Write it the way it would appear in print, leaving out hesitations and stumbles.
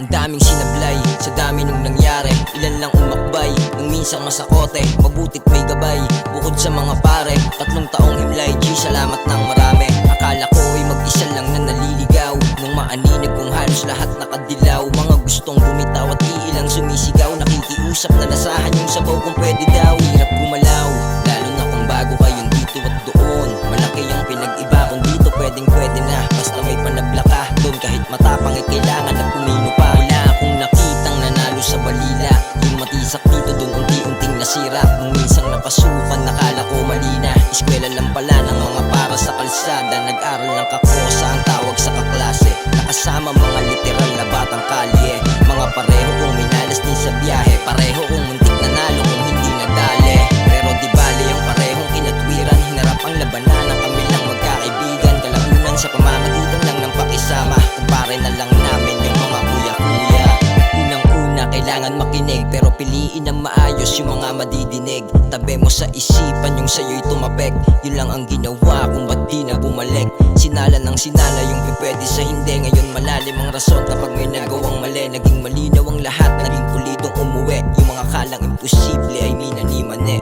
Ang daming sinablay, sa dami nung nangyari. Ilan lang umakbay, nung minsan masakote. Mabutit may gabay, bukod sa mga pare. 3 taong himlay, G, salamat ng marami. Akala ko ay mag-isa lang na naliligaw, nung maaninag kong halos lahat nakadilaw. Mga gustong bumitaw at iilang sumisigaw. Nakikiusap na lasahan yung sabaw kung pwede daw. Hirap gumalaw, lalo na kung bago kayong dito at doon. Malaki ang pinag-iba kung dito pwedeng-pwede na. Basta may panabla ka doon, kahit matapang ay kailangan na pumino pa. Wala akong nakitang nanalo sa balila. Yung matisak dito doon unti-unting nasira. Nung minsang napasukan nakala ko mali na. Eskwela lang pala ng mga para sa kalsada. Nag-aral ng kakosa ang tawag sa kaklase. Nakasama mga literal na batang kalye. Mga pareho kong minalas din sa biyahe. Pareho kong muntik nanalo kung hindi nadali. Pero di bali ang parehong kinatwiran. Hinarap ang labanan ng kami lang magkakaibigan. Kalabunan sa pamamagitan lang ng pakisama. Kumpare na lang namin yung mga kuya-kuya. Unang-una kailangan makinig, pero piliin ang maayos yung mga madidinig. Tabi mo sa isipan yung sa'yo'y tumapek. Yun lang ang ginawa kung ba't di na bumalik. Sinala ng sinala yung pwede sa hindi. Ngayon malalim ang rason kapag may nagawang mali. Naging malinaw ang lahat, naging pulidong umuwi. Yung mga kalang imposible ay minani mani.